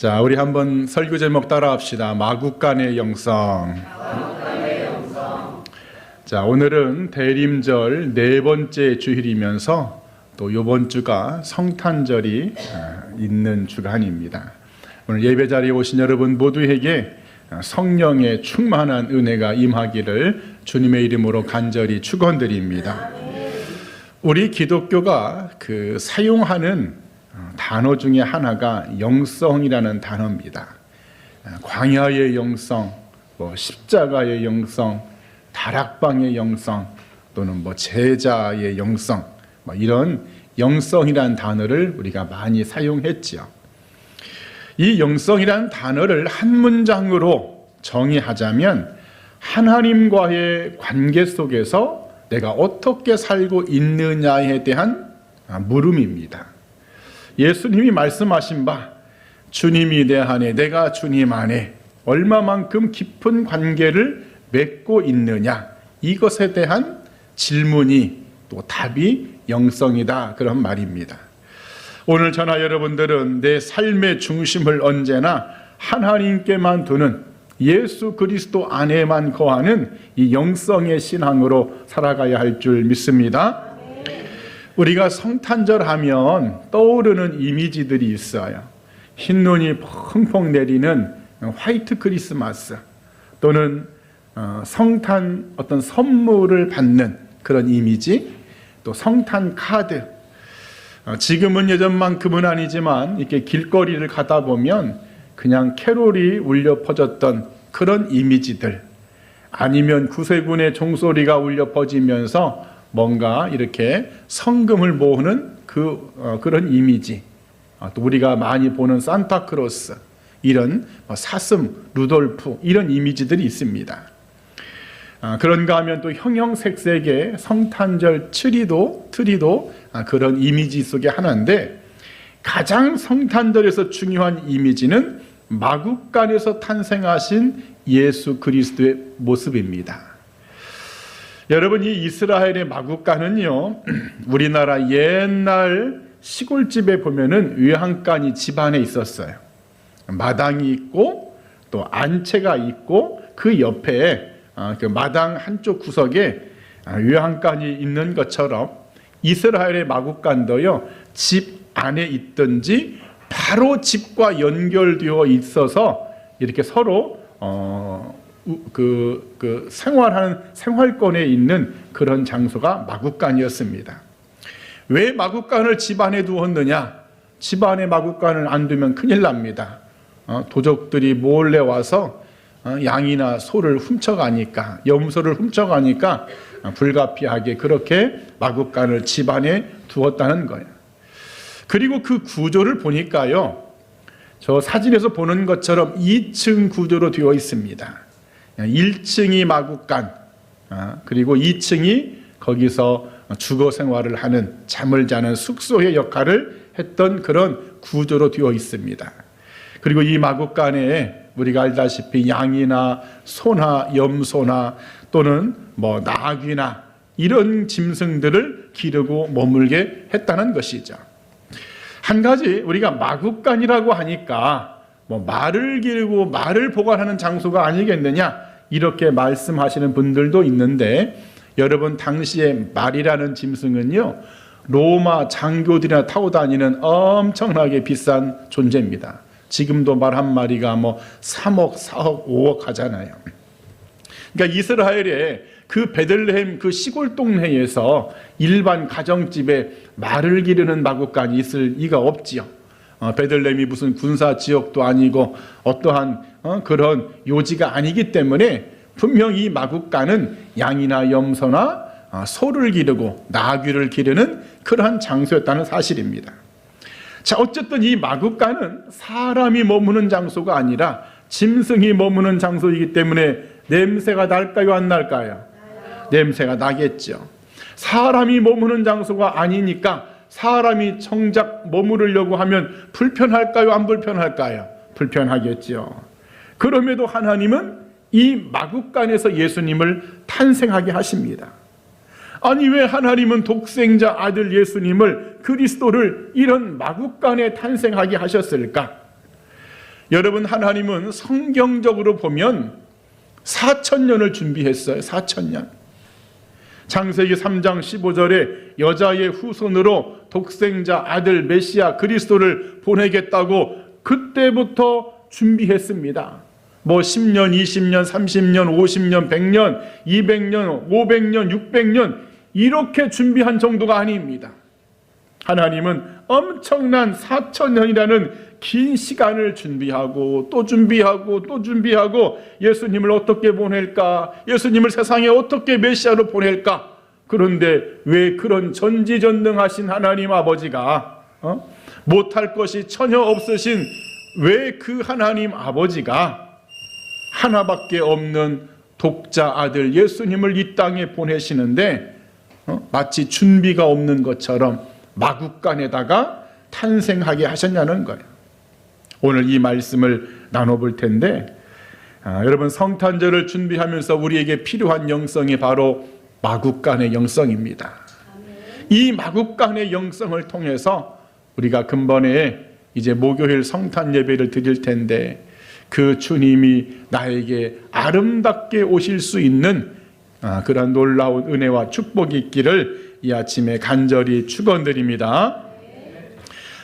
자, 우리 한번 설교 제목 따라합시다. 마국간의 영성. 자, 오늘은 대림절 네 번째 주일이면서 또 이번 주가 성탄절이 있는 주간입니다. 오늘 예배 자리에 오신 여러분 모두에게 성령의 충만한 은혜가 임하기를 주님의 이름으로 간절히 축원드립니다. 우리 기독교가 사용하는 단어 중에 하나가 영성이라는 단어입니다. 광야의 영성, 십자가의 영성, 다락방의 영성, 또는 제자의 영성, 이런 영성이라는 단어를 우리가 많이 사용했지요. 이 영성이라는 단어를 한 문장으로 정의하자면 하나님과의 관계 속에서 내가 어떻게 살고 있느냐에 대한 물음입니다. 예수님이 말씀하신 바 주님이 내 안에 내가 주님 안에 얼마만큼 깊은 관계를 맺고 있느냐, 이것에 대한 질문이 또 답이 영성이다, 그런 말입니다. 오늘 저나 여러분들은 내 삶의 중심을 언제나 하나님께만 두는 예수 그리스도 안에만 거하는 이 영성의 신앙으로 살아가야 할 줄 믿습니다. 우리가 성탄절 하면 떠오르는 이미지들이 있어요. 흰눈이 펑펑 내리는 화이트 크리스마스, 또는 성탄 어떤 선물을 받는 그런 이미지, 또 성탄 카드. 지금은 예전만큼은 아니지만 이렇게 길거리를 가다 보면 그냥 캐롤이 울려 퍼졌던 그런 이미지들, 아니면 구세군의 종소리가 울려 퍼지면서 뭔가 이렇게 성금을 모으는 그런 이미지, 또 우리가 많이 보는 산타크로스, 이런 사슴, 루돌프, 이런 이미지들이 있습니다. 그런가 하면 또 형형색색의 성탄절 트리도 그런 이미지 속의 하나인데, 가장 성탄절에서 중요한 이미지는 마국간에서 탄생하신 예수 그리스도의 모습입니다. 여러분, 이 이스라엘의 마국간은요, 우리나라 옛날 시골집에 보면은 외양간이 집안에 있었어요. 마당이 있고 또 안채가 있고 그 옆에 그 마당 한쪽 구석에 외양간이 있는 것처럼 이스라엘의 마국간도요, 집 안에 있든지 바로 집과 연결되어 있어서 이렇게 서로 생활하는 생활권에 있는 그런 장소가 마국간이었습니다. 왜 마국간을 집안에 두었느냐? 집안에 마국간을 안 두면 큰일 납니다. 도적들이 몰래 와서 양이나 소를 훔쳐가니까, 염소를 훔쳐가니까 불가피하게 그렇게 마국간을 집안에 두었다는 거예요. 그리고 그 구조를 보니까요, 저 사진에서 보는 것처럼 2층 구조로 되어 있습니다. 1층이 마국간, 그리고 2층이 거기서 주거 생활을 하는, 잠을 자는 숙소의 역할을 했던 그런 구조로 되어 있습니다. 그리고 이 마국간에 우리가 알다시피 양이나 소나 염소나 또는 나귀나 이런 짐승들을 기르고 머물게 했다는 것이죠. 한 가지, 우리가 마국간이라고 하니까 말을 기르고 말을 보관하는 장소가 아니겠느냐, 이렇게 말씀하시는 분들도 있는데, 여러분, 당시에 말이라는 짐승은요, 로마 장교들이나 타고 다니는 엄청나게 비싼 존재입니다. 지금도 말 한 마리가 3억, 4억, 5억 하잖아요. 그러니까 이스라엘의 그 베들레헴 그 시골 동네에서 일반 가정집에 말을 기르는 마국간이 있을 리가 없지요. 베들레헴이 무슨 군사 지역도 아니고 어떠한 그런 요지가 아니기 때문에 분명히 이 마국간은 양이나 염소나 소를 기르고 나귀를 기르는 그러한 장소였다는 사실입니다. 자, 어쨌든 이 마국간은 사람이 머무는 장소가 아니라 짐승이 머무는 장소이기 때문에 냄새가 날까요, 안 날까요? 냄새가 나겠죠. 사람이 머무는 장소가 아니니까 사람이 정작 머무르려고 하면 불편할까요, 안 불편할까요? 불편하겠죠. 그럼에도 하나님은 이 마국간에서 예수님을 탄생하게 하십니다. 아니, 왜 하나님은 독생자 아들 예수님을, 그리스도를 이런 마국간에 탄생하게 하셨을까? 여러분, 하나님은 성경적으로 보면 4,000년을 준비했어요. 4,000년. 창세기 3장 15절에 여자의 후손으로 독생자 아들 메시아 그리스도를 보내겠다고 그때부터 준비했습니다. 뭐 10년, 20년, 30년, 50년, 100년, 200년, 500년, 600년 이렇게 준비한 정도가 아닙니다. 하나님은 엄청난 4,000년이라는 긴 시간을 준비하고 또 준비하고 또 준비하고 예수님을 어떻게 보낼까? 예수님을 세상에 어떻게 메시아로 보낼까? 그런데 왜 그런 전지전능하신 하나님 아버지가 못할 것이 전혀 없으신 왜 그 하나님 아버지가 하나밖에 없는 독자 아들 예수님을 이 땅에 보내시는데 마치 준비가 없는 것처럼 마구간에다가 탄생하게 하셨냐는 거예요. 오늘 이 말씀을 나눠볼 텐데 여러분, 성탄절을 준비하면서 우리에게 필요한 영성이 바로 마구간의 영성입니다. 이 마구간의 영성을 통해서 우리가 근본에 이제 목요일 성탄 예배를 드릴 텐데 그 주님이 나에게 아름답게 오실 수 있는 그런 놀라운 은혜와 축복이 있기를 이 아침에 간절히 축원드립니다.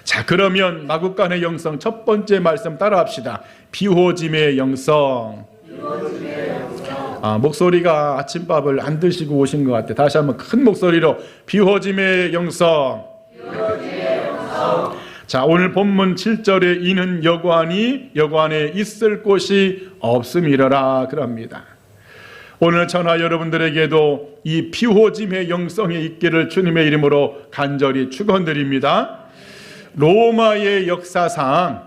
자, 그러면 마구간의 영성 첫 번째 말씀 따라합시다. 비호짐의 영성. 목소리가 아침밥을 안 드시고 오신 것 같아요. 다시 한번 큰 목소리로 비호짐의 영성. 자, 오늘 본문 7절에 이는 여관에 있을 곳이 없음이러라 그럽니다. 오늘 저나 여러분들에게도 이 비호짐의 영성이 있기를 주님의 이름으로 간절히 축원드립니다. 로마의 역사상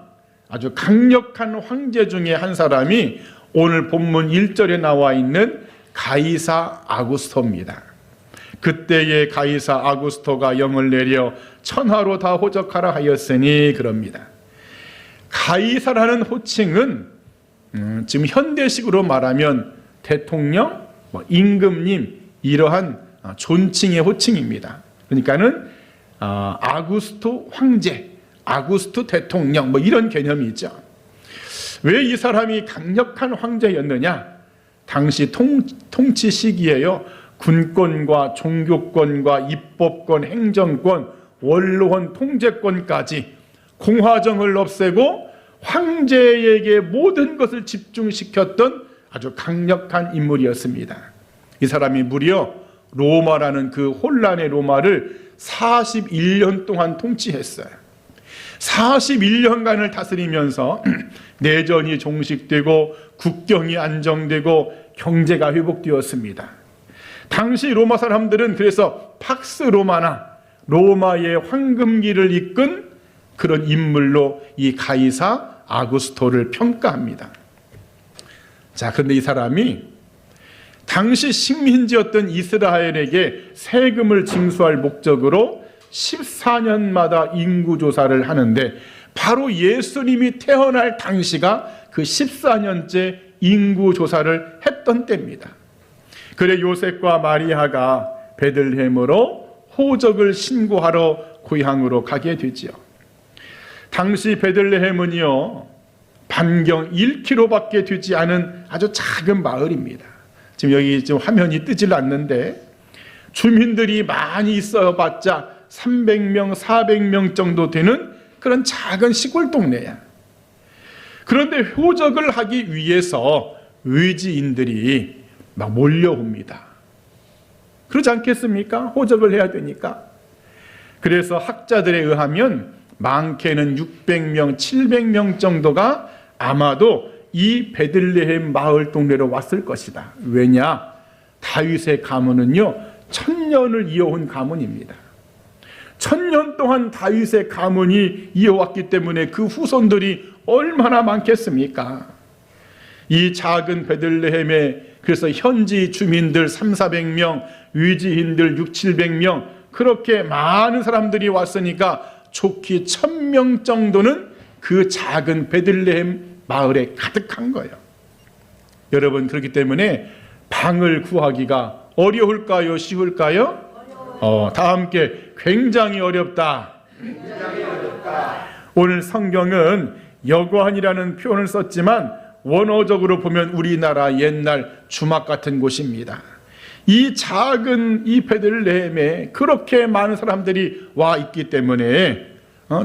아주 강력한 황제 중에 한 사람이 오늘 본문 1절에 나와 있는 가이사 아구스토입니다. 그때의 가이사 아구스토가 영을 내려 천하로 다 호적하라 하였으니 그럽니다. 가이사라는 호칭은 지금 현대식으로 말하면 대통령, 임금님 이러한 존칭의 호칭입니다. 그러니까는 아구스토 황제, 아구스토 대통령 이런 개념이 있죠. 왜 이 사람이 강력한 황제였느냐? 당시 통치 시기에요. 군권과 종교권과 입법권, 행정권, 원로원 통제권까지 공화정을 없애고 황제에게 모든 것을 집중시켰던 아주 강력한 인물이었습니다. 이 사람이 무려 로마라는 그 혼란의 로마를 41년 동안 통치했어요. 41년간을 다스리면서 내전이 종식되고 국경이 안정되고 경제가 회복되었습니다. 당시 로마 사람들은 그래서 팍스 로마나 로마의 황금기를 이끈 그런 인물로 이 가이사 아구스토를 평가합니다. 자, 그런데 이 사람이 당시 식민지였던 이스라엘에게 세금을 징수할 목적으로 14년마다 인구조사를 하는데 바로 예수님이 태어날 당시가 그 14년째 인구조사를 했던 때입니다. 그래 요셉과 마리아가 베들레헴으로 호적을 신고하러 고향으로 가게 되지요. 당시 베들레헴은요, 반경 1km밖에 되지 않은 아주 작은 마을입니다. 지금 여기 지금 화면이 뜨질 않는데 주민들이 많이 있어봤자 300명, 400명 정도 되는 그런 작은 시골 동네야. 그런데 호적을 하기 위해서 외지인들이 막 몰려옵니다. 그렇지 않겠습니까? 호적을 해야 되니까. 그래서 학자들에 의하면 많게는 600명, 700명 정도가 아마도 이 베들레헴 마을 동네로 왔을 것이다. 왜냐? 다윗의 가문은요 1000년을 이어온 가문입니다. 1000년 동안 다윗의 가문이 이어왔기 때문에 그 후손들이 얼마나 많겠습니까? 이 작은 베들레헴에 그래서 현지 주민들 300~400명, 위지인들 600~700명 그렇게 많은 사람들이 왔으니까 좋기 1000명 정도는 그 작은 베들레헴 마을에 가득한 거예요. 여러분, 그렇기 때문에 방을 구하기가 어려울까요? 쉬울까요? 다 함께 굉장히 어렵다. 오늘 성경은 여관이라는 표현을 썼지만 원어적으로 보면 우리나라 옛날 주막 같은 곳입니다. 이 작은 이 베들레헴에 그렇게 많은 사람들이 와 있기 때문에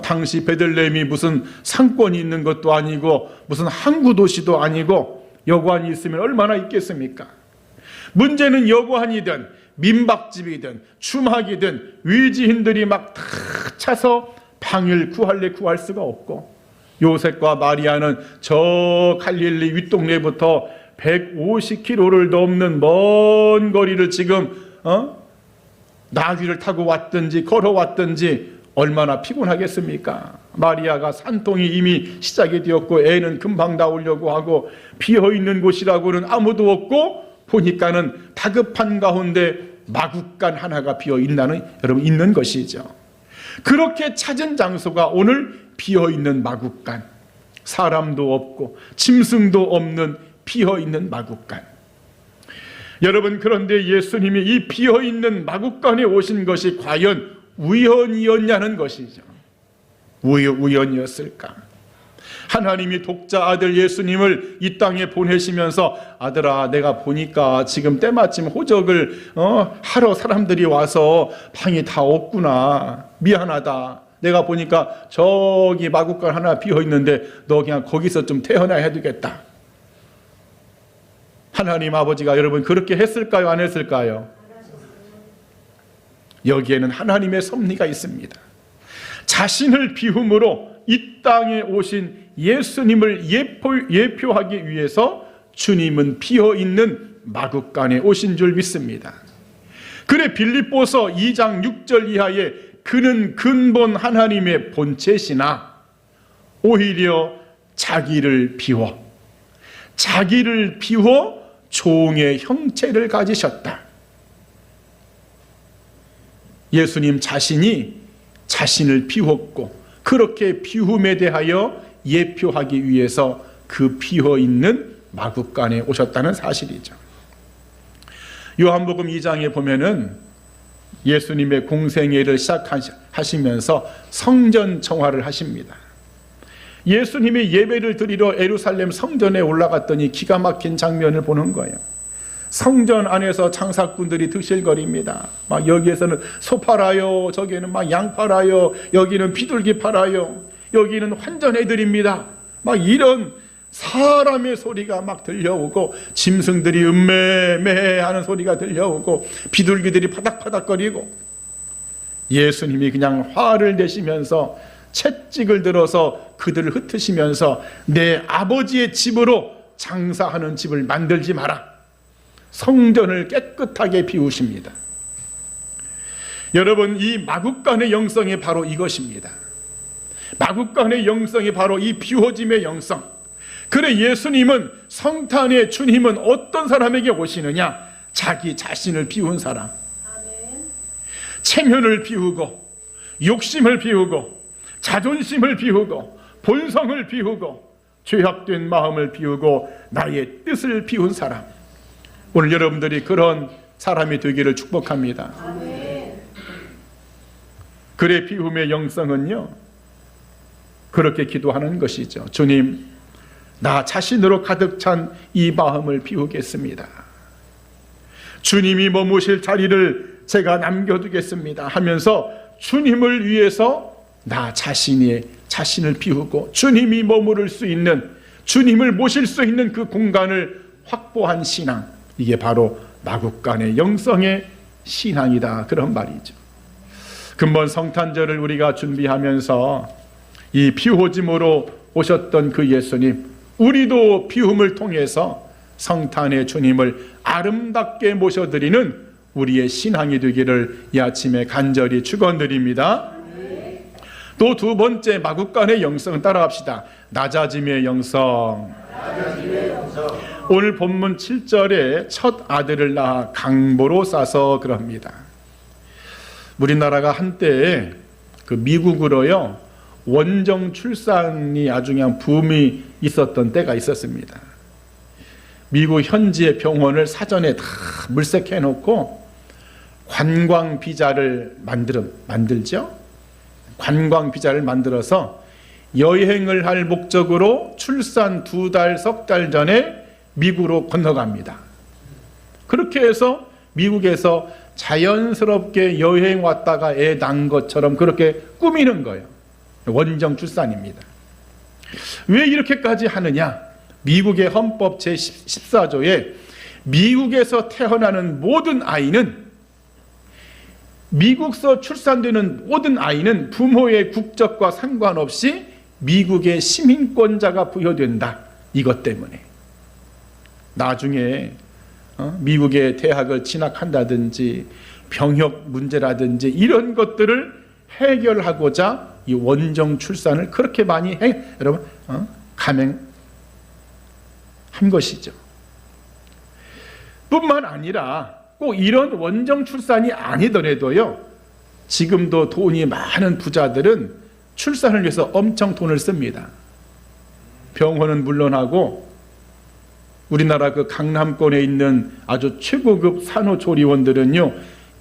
당시 베들레헴이 무슨 상권이 있는 것도 아니고 무슨 항구 도시도 아니고 여관이 있으면 얼마나 있겠습니까? 문제는 여관이든 민박집이든 주막이든 위지인들이 막 다 차서 방을 구할 수가 없고, 요셉과 마리아는 저 갈릴리 윗동네부터 150km를 넘는 먼 거리를 지금 나귀를 타고 왔든지 걸어왔든지 얼마나 피곤하겠습니까? 마리아가 산통이 이미 시작이 되었고 애는 금방 나오려고 하고 비어있는 곳이라고는 아무도 없고 보니까는 다급한 가운데 마구간 하나가 있는 것이죠. 그렇게 찾은 장소가 오늘 비어있는 마구간, 사람도 없고 짐승도 없는 비어있는 마구간. 여러분, 그런데 예수님이 이 비어있는 마구간에 오신 것이 과연 우연이었냐는 것이죠. 우연이었을까? 하나님이 독자 아들 예수님을 이 땅에 보내시면서 아들아, 내가 보니까 지금 때마침 호적을 하러 사람들이 와서 방이 다 없구나, 미안하다, 내가 보니까 저기 마구간 하나 비어있는데 너 그냥 거기서 좀 태어나야 되겠다. 하나님 아버지가 여러분 그렇게 했을까요? 안 했을까요? 여기에는 하나님의 섭리가 있습니다. 자신을 비움으로 이 땅에 오신 예수님을 예표하기 위해서 주님은 비어있는 마구간에 오신 줄 믿습니다. 그래 빌립보서 2장 6절 이하에 그는 근본 하나님의 본체시나 오히려 자기를 비워 종의 형체를 가지셨다. 예수님 자신이 자신을 비웠고 그렇게 비움에 대하여 예표하기 위해서 그 비어있는 마구간에 오셨다는 사실이죠. 요한복음 2장에 보면은 예수님의 공생애를 시작하시면서 성전 청화를 하십니다. 예수님이 예배를 드리러 예루살렘 성전에 올라갔더니 기가 막힌 장면을 보는 거예요. 성전 안에서 장사꾼들이 드실거립니다. 막 여기에서는 소 팔아요, 저기에는 막 양 팔아요, 여기는 비둘기 팔아요, 여기는 환전해드립니다. 막 이런 사람의 소리가 막 들려오고 짐승들이 음매매 하는 소리가 들려오고 비둘기들이 파닥파닥거리고, 예수님이 그냥 화를 내시면서 채찍을 들어서 그들을 흩으시면서 내 아버지의 집으로 장사하는 집을 만들지 마라. 성전을 깨끗하게 비우십니다. 여러분, 이 마구간의 영성이 바로 이것입니다. 마구간의 영성이 바로 이 비워짐의 영성. 그래 예수님은, 성탄의 주님은 어떤 사람에게 오시느냐? 자기 자신을 비운 사람. 체면을 비우고 욕심을 비우고 자존심을 비우고 본성을 비우고 죄악된 마음을 비우고 나의 뜻을 비운 사람. 오늘 여러분들이 그런 사람이 되기를 축복합니다. 그래 비움의 영성은요, 그렇게 기도하는 것이죠. 주님, 나 자신으로 가득 찬 이 마음을 비우겠습니다. 주님이 머무실 자리를 제가 남겨두겠습니다 하면서 주님을 위해서 나 자신을 비우고 주님이 머무를 수 있는, 주님을 모실 수 있는 그 공간을 확보한 신앙, 이게 바로 마구간의 영성의 신앙이다, 그런 말이죠. 근본 성탄절을 우리가 준비하면서 이 비호짐으로 오셨던 그 예수님, 우리도 비움을 통해서 성탄의 주님을 아름답게 모셔드리는 우리의 신앙이 되기를 이 아침에 간절히 축원드립니다. 또 두 번째 마구간의 영성은 따라합시다. 낮아짐의 영성. 오늘 본문 7절에 첫 아들을 낳아 강보로 싸서 그럽니다. 우리나라가 한때 그 미국으로요, 원정 출산이 아주 그냥 붐이 있었던 때가 있었습니다. 미국 현지의 병원을 사전에 다 물색해 놓고 관광 비자를 만들죠. 관광 비자를 만들어서 여행을 할 목적으로 출산 2달, 석 달 전에 미국으로 건너갑니다. 그렇게 해서 미국에서 자연스럽게 여행 왔다가 애 낳은 것처럼 그렇게 꾸미는 거예요. 원정 출산입니다. 왜 이렇게까지 하느냐? 미국의 헌법 제14조에 미국에서 태어나는 모든 아이는, 미국서 출산되는 모든 아이는 부모의 국적과 상관없이 미국의 시민권자가 부여된다. 이것 때문에 나중에 미국의 대학을 진학한다든지 병역 문제라든지 이런 것들을 해결하고자 이 원정 출산을 그렇게 많이 여러분 감행한 것이죠. 뿐만 아니라 꼭 이런 원정 출산이 아니더라도요, 지금도 돈이 많은 부자들은 출산을 위해서 엄청 돈을 씁니다. 병원은 물론하고 우리나라 그 강남권에 있는 아주 최고급 산후조리원들은요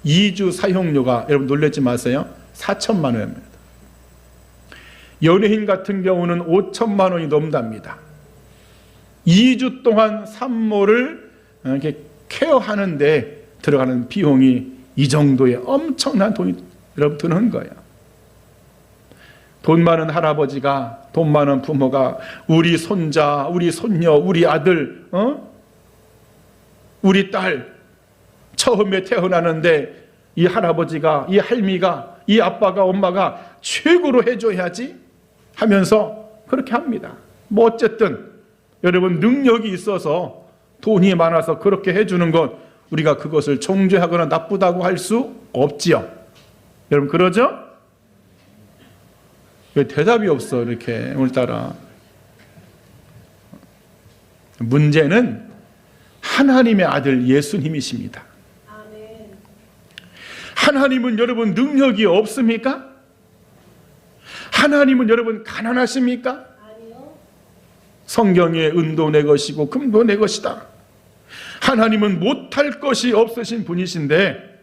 2주 사용료가, 여러분 놀라지 마세요, 4천만 원입니다. 연예인 같은 경우는 5천만 원이 넘답니다. 2주 동안 산모를 이렇게 케어하는데 들어가는 비용이 이 정도의 엄청난 돈이 여러분 드는 거예요. 돈 많은 할아버지가, 돈 많은 부모가 우리 손자, 우리 손녀, 우리 아들, 우리 딸 처음에 태어나는데 이 할아버지가, 이 할미가, 이 아빠가, 엄마가 최고로 해줘야지 하면서 그렇게 합니다. 뭐 어쨌든 여러분 능력이 있어서 돈이 많아서 그렇게 해주는 것, 우리가 그것을 정죄하거나 나쁘다고 할 수 없지요. 여러분 그러죠? 왜 대답이 없어 이렇게 오늘따라. 문제는 하나님의 아들 예수님이십니다. 하나님은 여러분 능력이 없습니까? 하나님은 여러분 가난하십니까? 성경에 은도 내 것이고 금도 내 것이다. 하나님은 못할 것이 없으신 분이신데,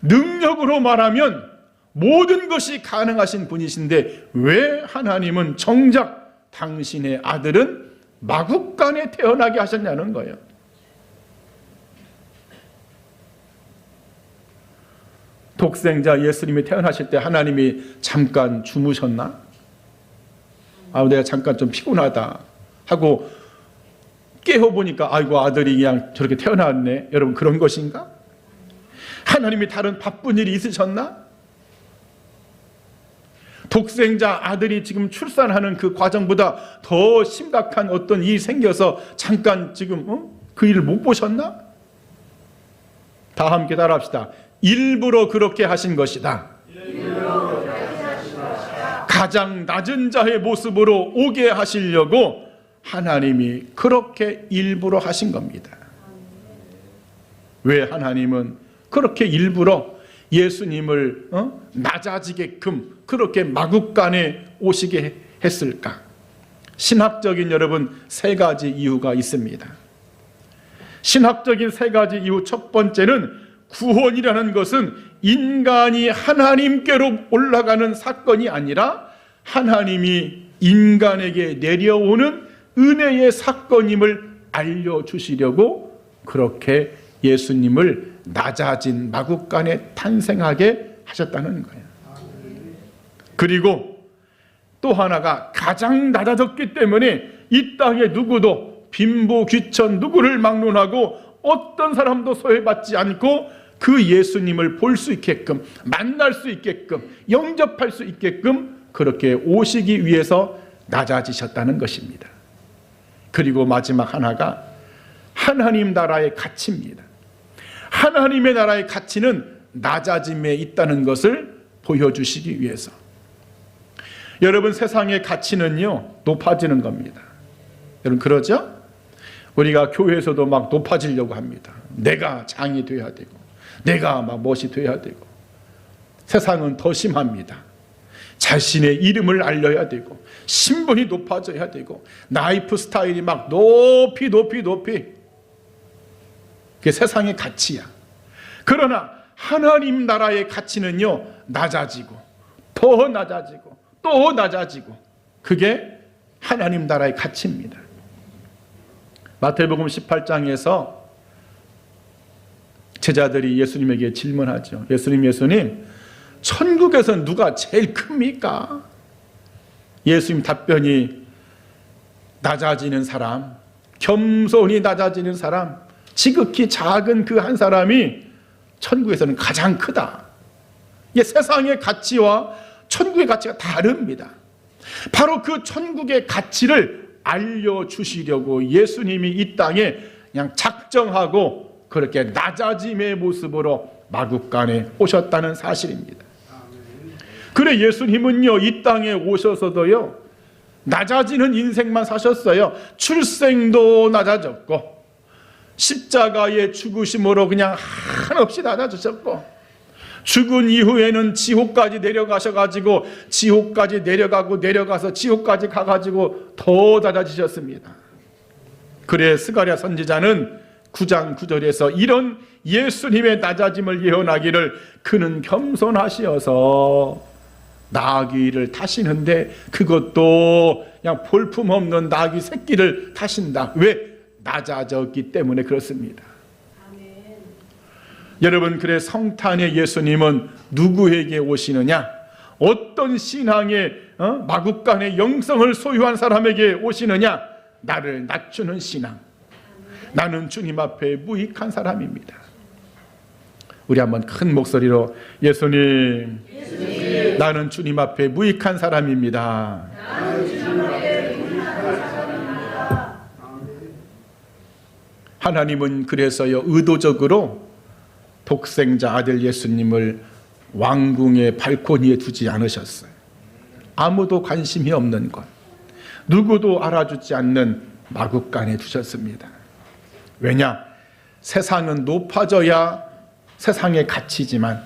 능력으로 말하면 모든 것이 가능하신 분이신데 왜 하나님은 정작 당신의 아들은 마국간에 태어나게 하셨냐는 거예요. 독생자 예수님이 태어나실 때 하나님이 잠깐 주무셨나? 내가 잠깐 좀 피곤하다 하고 깨어보니까 아이고 아들이 그냥 저렇게 태어났네. 여러분 그런 것인가? 하나님이 다른 바쁜 일이 있으셨나? 독생자 아들이 지금 출산하는 그 과정보다 더 심각한 어떤 일이 생겨서 잠깐 지금 그 일을 못 보셨나? 다 함께 따라합시다. 일부러 그렇게 하신 것이다. 가장 낮은 자의 모습으로 오게 하시려고 하나님이 그렇게 일부러 하신 겁니다. 왜 하나님은 그렇게 일부러 예수님을 낮아지게끔 그렇게 마국간에 오시게 했을까? 신학적인 여러분 3가지 이유가 있습니다. 신학적인 3가지 이유, 첫 번째는 구원이라는 것은 인간이 하나님께로 올라가는 사건이 아니라 하나님이 인간에게 내려오는 은혜의 사건임을 알려주시려고 그렇게 예수님을 낮아진 마국간에 탄생하게 하셨다는 거예요. 그리고 또 하나가 가장 낮아졌기 때문에 이 땅에 누구도 빈부 귀천 누구를 막론하고 어떤 사람도 소외받지 않고 그 예수님을 볼 수 있게끔, 만날 수 있게끔, 영접할 수 있게끔 그렇게 오시기 위해서 낮아지셨다는 것입니다. 그리고 마지막 하나가 하나님 나라의 가치입니다. 하나님의 나라의 가치는 낮아짐에 있다는 것을 보여주시기 위해서. 여러분 세상의 가치는요 높아지는 겁니다. 여러분 그러죠? 우리가 교회에서도 막 높아지려고 합니다. 내가 장이 돼야 되고 내가 막 멋이 돼야 되고. 세상은 더 심합니다. 자신의 이름을 알려야 되고 신분이 높아져야 되고 라이프 스타일이 막 높이 그게 세상의 가치야. 그러나 하나님 나라의 가치는요 낮아지고 더 낮아지고 또 낮아지고 그게 하나님 나라의 가치입니다. 마태복음 18장에서 제자들이 예수님에게 질문하죠. 예수님, 천국에서 누가 제일 큽니까? 예수님 답변이 낮아지는 사람, 겸손히 낮아지는 사람, 지극히 작은 그 한 사람이 천국에서는 가장 크다. 이게 세상의 가치와 천국의 가치가 다릅니다. 바로 그 천국의 가치를 알려주시려고 예수님이 이 땅에 그냥 작정하고 그렇게 낮아짐의 모습으로 마국간에 오셨다는 사실입니다. 그래 예수님은요, 이 땅에 오셔서도요, 낮아지는 인생만 사셨어요. 출생도 낮아졌고, 십자가의 죽으심으로 그냥 한없이 낮아지셨고, 죽은 이후에는 지옥까지 내려가셔가지고, 지옥까지 내려가서 지옥까지 가가지고 더 낮아지셨습니다. 그래 스가랴 선지자는 9장 9절에서 이런 예수님의 낮아짐을 예언하기를, 그는 겸손하시어서 나귀를 타시는데 그것도 그냥 볼품없는 나귀 새끼를 타신다. 왜? 낮아졌기 때문에 그렇습니다. 아멘. 여러분, 그래 성탄의 예수님은 누구에게 오시느냐? 어떤 신앙의 마국간의 영성을 소유한 사람에게 오시느냐? 나를 낮추는 신앙, 나는 주님 앞에 무익한 사람입니다. 우리 한번 큰 목소리로 예수님, 나는 주님 앞에 무익한 사람입니다. 하나님은 그래서요, 의도적으로 독생자 아들 예수님을 왕궁의 발코니에 두지 않으셨어요. 아무도 관심이 없는 것, 누구도 알아주지 않는 마국간에 두셨습니다. 왜냐? 세상은 높아져야 세상의 가치지만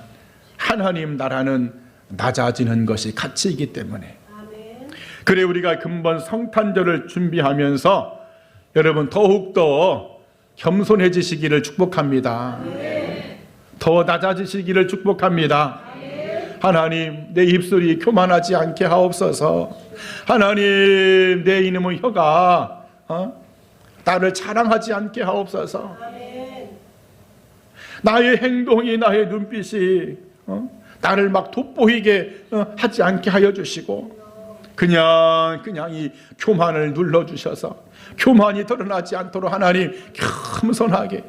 하나님 나라는 낮아지는 것이 가치이기 때문에. 그래 우리가 근본 성탄절을 준비하면서 여러분 더욱더 겸손해지시기를 축복합니다. 더 낮아지시기를 축복합니다. 하나님, 내 입술이 교만하지 않게 하옵소서. 하나님, 내 이놈의 혀가 나를 자랑하지 않게 하옵소서. 나의 행동이, 나의 눈빛이 나를 막 돋보이게 하지 않게 하여 주시고, 그냥 이 교만을 눌러주셔서 교만이 드러나지 않도록 하나님 겸손하게,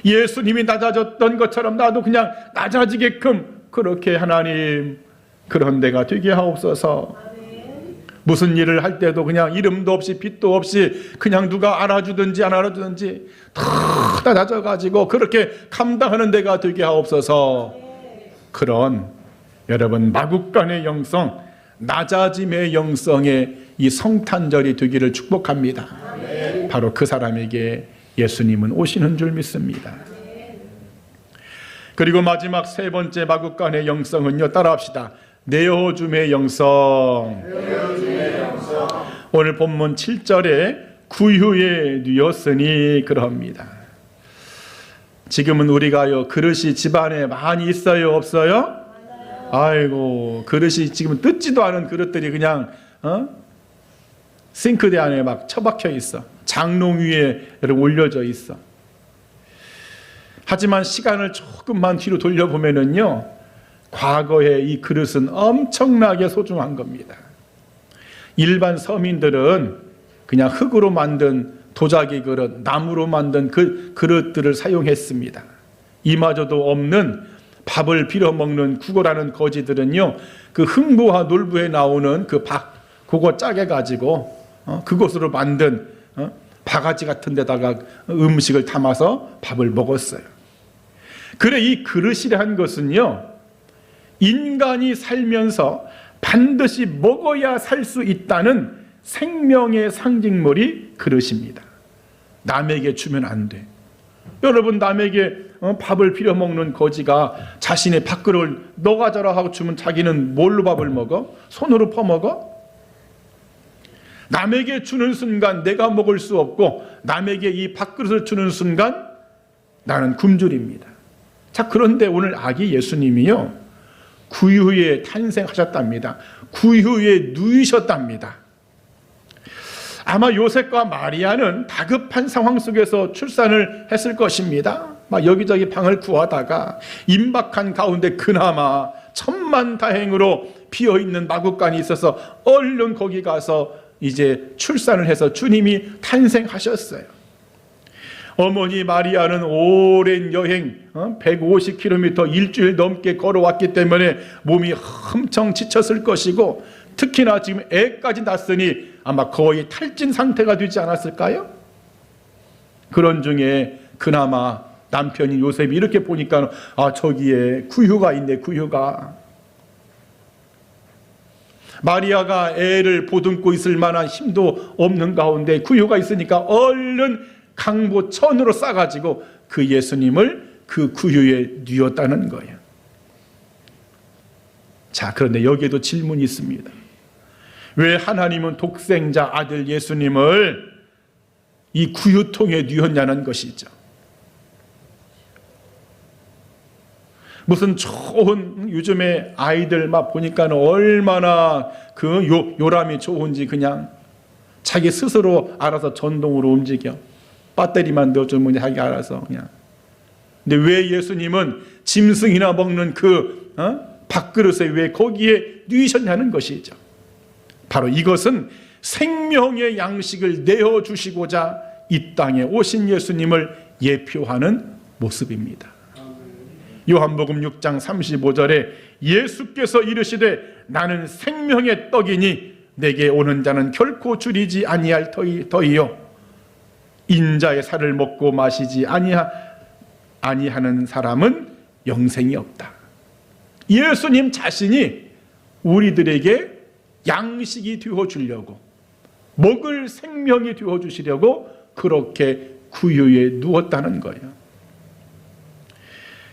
예수님이 낮아졌던 것처럼 나도 그냥 낮아지게끔 그렇게 하나님 그런 데가 되게 하옵소서. 무슨 일을 할 때도 그냥 이름도 없이 빛도 없이 그냥 누가 알아주든지 안 알아주든지 다 낮아가지고 그렇게 감당하는 데가 되게 하옵소서. 그런 여러분 마국간의 영성, 낮아짐의 영성의 이 성탄절이 되기를 축복합니다. 바로 그 사람에게 예수님은 오시는 줄 믿습니다. 그리고 마지막 세 번째 마국간의 영성은요, 따라합시다. 내어줌의 영성. 오늘 본문 7절에 구유에 뉘었으니 그럽니다. 지금은 우리가요, 그릇이 집안에 많이 있어요, 없어요? 아이고, 그릇이 지금 뜯지도 않은 그릇들이 그냥 싱크대 안에 막 처박혀 있어. 장롱 위에 올려져 있어. 하지만 시간을 조금만 뒤로 돌려보면은요, 과거에 이 그릇은 엄청나게 소중한 겁니다. 일반 서민들은 그냥 흙으로 만든 도자기 그릇, 나무로 만든 그 그릇들을 사용했습니다. 이마저도 없는 밥을 빌어먹는 구걸하는 거지들은요, 그 흥부와 놀부에 나오는 그 밥, 그거 짜게 가지고 그것으로 만든 바가지 같은 데다가 음식을 담아서 밥을 먹었어요. 그래 이 그릇이라는 것은요, 인간이 살면서 반드시 먹어야 살 수 있다는 생명의 상징물이 그릇입니다. 남에게 주면 안 돼. 여러분, 남에게 밥을 빌어먹는 거지가 자신의 밥그릇을 너 가져라 하고 주면 자기는 뭘로 밥을 먹어? 손으로 퍼먹어? 남에게 주는 순간 내가 먹을 수 없고, 남에게 이 밥그릇을 주는 순간 나는 굶주립니다. 자, 그런데 오늘 아기 예수님이요, 구유에 탄생하셨답니다. 구유에 누이셨답니다. 아마 요셉과 마리아는 다급한 상황 속에서 출산을 했을 것입니다. 막 여기저기 방을 구하다가 임박한 가운데 그나마 천만다행으로 비어있는 마구간이 있어서 얼른 거기 가서 이제 출산을 해서 주님이 탄생하셨어요. 어머니 마리아는 오랜 여행 150km 일주일 넘게 걸어왔기 때문에 몸이 엄청 지쳤을 것이고, 특히나 지금 애까지 낳았으니 아마 거의 탈진 상태가 되지 않았을까요? 그런 중에 그나마 남편인 요셉이 이렇게 보니까 저기에 구유가 있네, 구유가. 마리아가 애를 보듬고 있을 만한 힘도 없는 가운데 구유가 있으니까 얼른 강보 천으로 싸가지고 그 예수님을 그 구유에 뉘었다는 거예요. 자, 그런데 여기에도 질문이 있습니다. 왜 하나님은 독생자 아들 예수님을 이 구유통에 뉘었냐는 것이죠. 무슨 좋은, 요즘에 아이들 막 보니까 얼마나 그 요람이 좋은지 그냥 자기 스스로 알아서 전동으로 움직여. 배터리만 넣어주면 자기 알아서 그냥. 근데 왜 예수님은 짐승이나 먹는 그 밥그릇에 왜 거기에 뉘으셨냐는 것이죠. 바로 이것은 생명의 양식을 내어주시고자 이 땅에 오신 예수님을 예표하는 모습입니다. 요한복음 6장 35절에 예수께서 이르시되 나는 생명의 떡이니 내게 오는 자는 결코 줄이지 아니할 터이요 인자의 살을 먹고 마시지 아니하는 사람은 영생이 없다. 예수님 자신이 우리들에게 양식이 되어주려고, 먹을 생명이 되어주시려고 그렇게 구유에 누웠다는 거예요.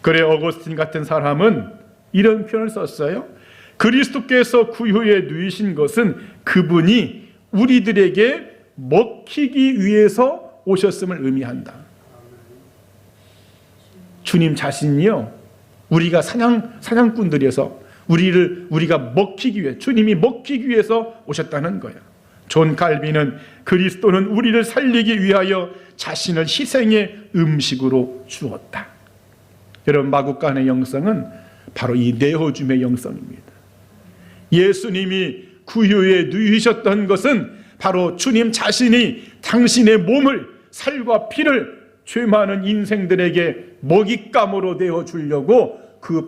그래 어거스틴 같은 사람은 이런 표현을 썼어요. 그리스도께서 구유에 누이신 것은 그분이 우리들에게 먹히기 위해서 오셨음을 의미한다. 주님 자신이요, 우리가 사냥꾼들이어서 우리가 먹히기 위해, 주님이 먹히기 위해서 오셨다는 거예요. 존 칼빈은 그리스도는 우리를 살리기 위하여 자신을 희생의 음식으로 주었다. 여러분, 마구간의 영성은 바로 이 내어줌의 영성입니다. 예수님이 구유에 누이셨던 것은 바로 주님 자신이 당신의 몸을, 살과 피를 죄 많은 인생들에게 먹잇감으로 내어주려고 그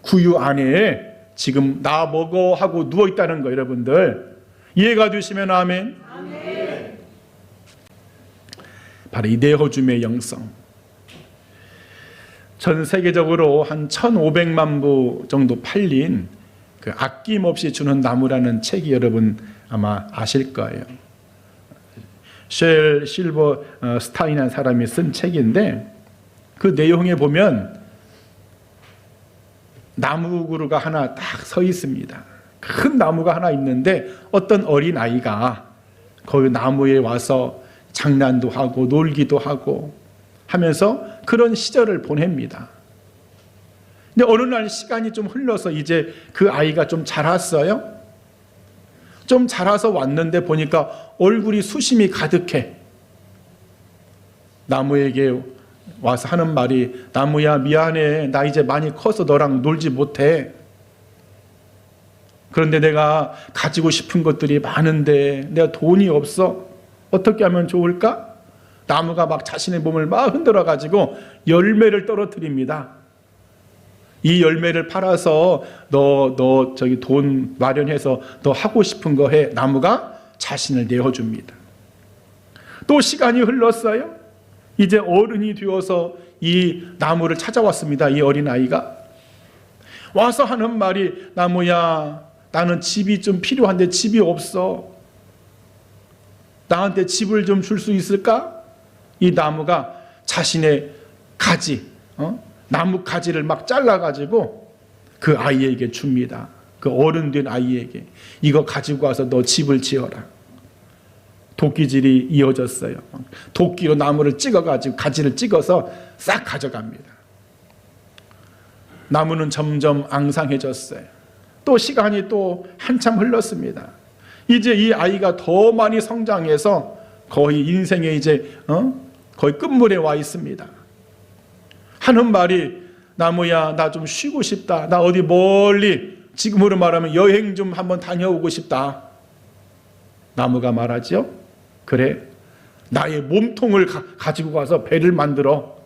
구유 안에 지금 나 먹어 하고 누워있다는 거예요. 여러분들 이해가 되시면 아멘. 아멘. 바로 이 내어줌의 영성. 전 세계적으로 한 1500만 부 정도 팔린 그 아낌없이 주는 나무라는 책이 여러분 아마 아실 거예요. 쉘 실버 스타인이라는 사람이 쓴 책인데, 그 내용에 보면 나무 그루가 하나 딱 서 있습니다. 큰 나무가 하나 있는데 어떤 어린 아이가 거기 나무에 와서 장난도 하고 놀기도 하고 하면서 그런 시절을 보냅니다. 근데 어느 날 시간이 좀 흘러서 이제 그 아이가 좀 자랐어요. 좀 자라서 왔는데 보니까 얼굴이 수심이 가득해. 나무에게 와서 하는 말이, 나무야 미안해, 나 이제 많이 커서 너랑 놀지 못해. 그런데 내가 가지고 싶은 것들이 많은데 내가 돈이 없어. 어떻게 하면 좋을까? 나무가 막 자신의 몸을 막 흔들어 가지고 열매를 떨어뜨립니다. 이 열매를 팔아서 너 저기 돈 마련해서 너 하고 싶은 거 해. 나무가 자신을 내어줍니다. 또 시간이 흘렀어요. 이제 어른이 되어서 이 나무를 찾아왔습니다. 이 어린아이가 와서 하는 말이, 나무야 나는 집이 좀 필요한데 집이 없어. 나한테 집을 좀 줄 수 있을까? 이 나무가 자신의 가지, 나무 가지를 막 잘라가지고 그 아이에게 줍니다. 그 어른 된 아이에게. 이거 가지고 와서 너 집을 지어라. 도끼질이 이어졌어요. 도끼로 나무를 찍어가지고 가지를 찍어서 싹 가져갑니다. 나무는 점점 앙상해졌어요. 또 시간이 또 한참 흘렀습니다. 이제 이 아이가 더 많이 성장해서 거의 인생에 이제 거의 끝물에 와 있습니다. 하는 말이, 나무야, 나 좀 쉬고 싶다. 나 어디 멀리, 지금으로 말하면 여행 좀 한번 다녀오고 싶다. 나무가 말하죠. 그래, 나의 몸통을 가지고 가서 배를 만들어.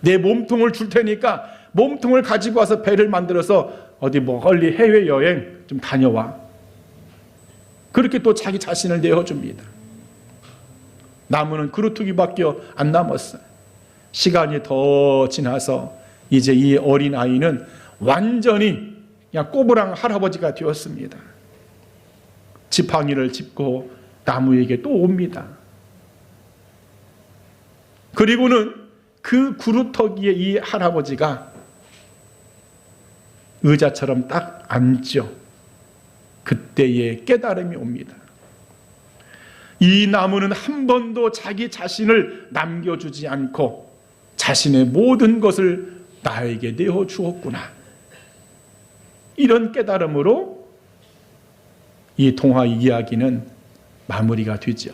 내 몸통을 줄 테니까 몸통을 가지고 와서 배를 만들어서 어디 멀리 해외여행 좀 다녀와. 그렇게 또 자기 자신을 내어줍니다. 나무는 그루터기밖에 안 남았어요. 시간이 더 지나서 이제 이 어린 아이는 완전히 그냥 꼬부랑 할아버지가 되었습니다. 지팡이를 짚고 나무에게 또 옵니다. 그리고는 그 구루터기에 이 할아버지가 의자처럼 딱 앉죠. 그때의 깨달음이 옵니다. 이 나무는 한 번도 자기 자신을 남겨주지 않고 자신의 모든 것을 나에게 내어주었구나. 이런 깨달음으로 이 동화 이야기는 마무리가 되죠.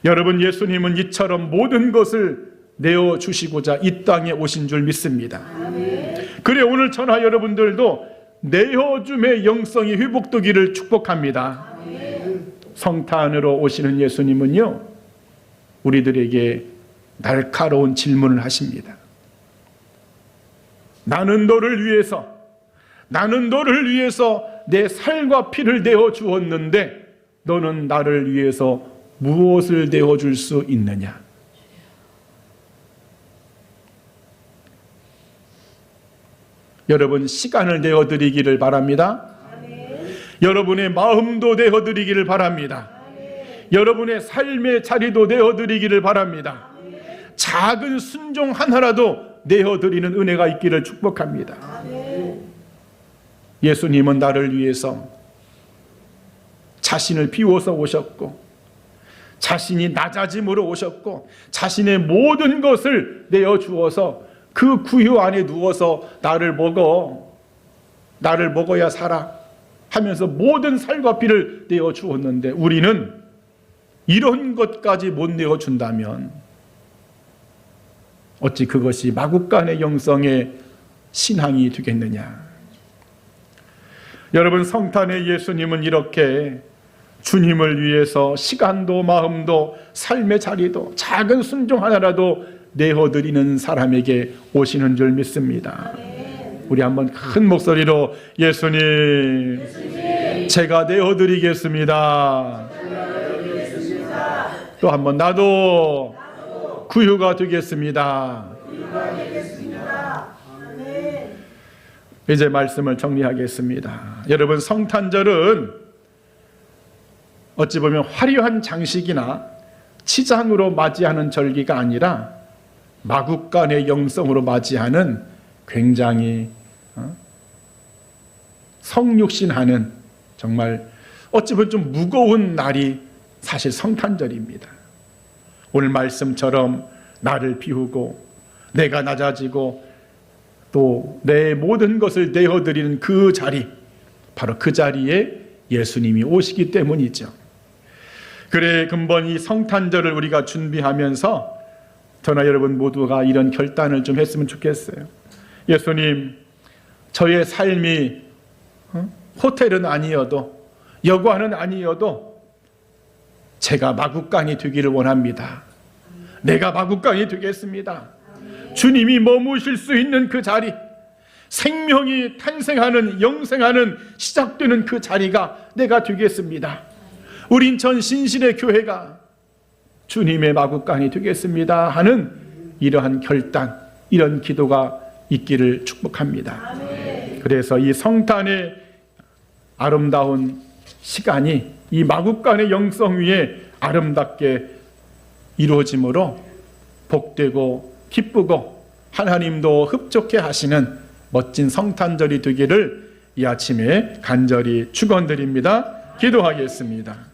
여러분, 예수님은 이처럼 모든 것을 내어주시고자 이 땅에 오신 줄 믿습니다. 그래, 오늘 저나 여러분들도 내어줌의 영성이 회복되기를 축복합니다. 성탄으로 오시는 예수님은요, 우리들에게 날카로운 질문을 하십니다. 나는 너를 위해서 내 살과 피를 내어 주었는데 너는 나를 위해서 무엇을 내어 줄 수 있느냐? 여러분, 시간을 내어 드리기를 바랍니다. 여러분의 마음도 내어 드리기를 바랍니다. 여러분의 삶의 자리도 내어 드리기를 바랍니다. 작은 순종 하나라도 내어 드리는 은혜가 있기를 축복합니다. 예수님은 나를 위해서 자신을 비워서 오셨고, 자신이 낮아짐으로 오셨고, 자신의 모든 것을 내어 주어서 그 구유 안에 누워서 나를 먹어야 살아 하면서 모든 살과 피를 내어 주었는데, 우리는 이런 것까지 못 내어 준다면 어찌 그것이 마구간의 영성의 신앙이 되겠느냐? 여러분, 성탄의 예수님은 이렇게 주님을 위해서 시간도 마음도 삶의 자리도 작은 순종 하나라도 내어드리는 사람에게 오시는 줄 믿습니다. 우리 한번 큰 목소리로 예수님, 제가 내어드리겠습니다. 또 한번 나도 구유가 되겠습니다. 이제 말씀을 정리하겠습니다. 여러분, 성탄절은 어찌 보면 화려한 장식이나 치장으로 맞이하는 절기가 아니라 마구간의 영성으로 맞이하는 굉장히 성육신하는, 정말 어찌 보면 좀 무거운 날이 사실 성탄절입니다. 오늘 말씀처럼 나를 비우고 내가 낮아지고 또 내 모든 것을 내어드리는 그 자리, 바로 그 자리에 예수님이 오시기 때문이죠. 그래, 근본 이 성탄절을 우리가 준비하면서 저나 여러분 모두가 이런 결단을 좀 했으면 좋겠어요. 예수님, 저의 삶이 호텔은 아니어도, 여관은 아니어도 제가 마구간이 되기를 원합니다. 내가 마구간이 되겠습니다. 주님이 머무실 수 있는 그 자리, 생명이 탄생하는, 영생하는, 시작되는 그 자리가 내가 되겠습니다. 우리 인천 신실의 교회가 주님의 마구간이 되겠습니다 하는 이러한 결단, 이런 기도가 있기를 축복합니다. 그래서 이 성탄의 아름다운 시간이 이 마구간의 영성 위에 아름답게 이루어짐으로 복되고 기쁘고 하나님도 흡족해 하시는 멋진 성탄절이 되기를 이 아침에 간절히 축원드립니다. 기도하겠습니다.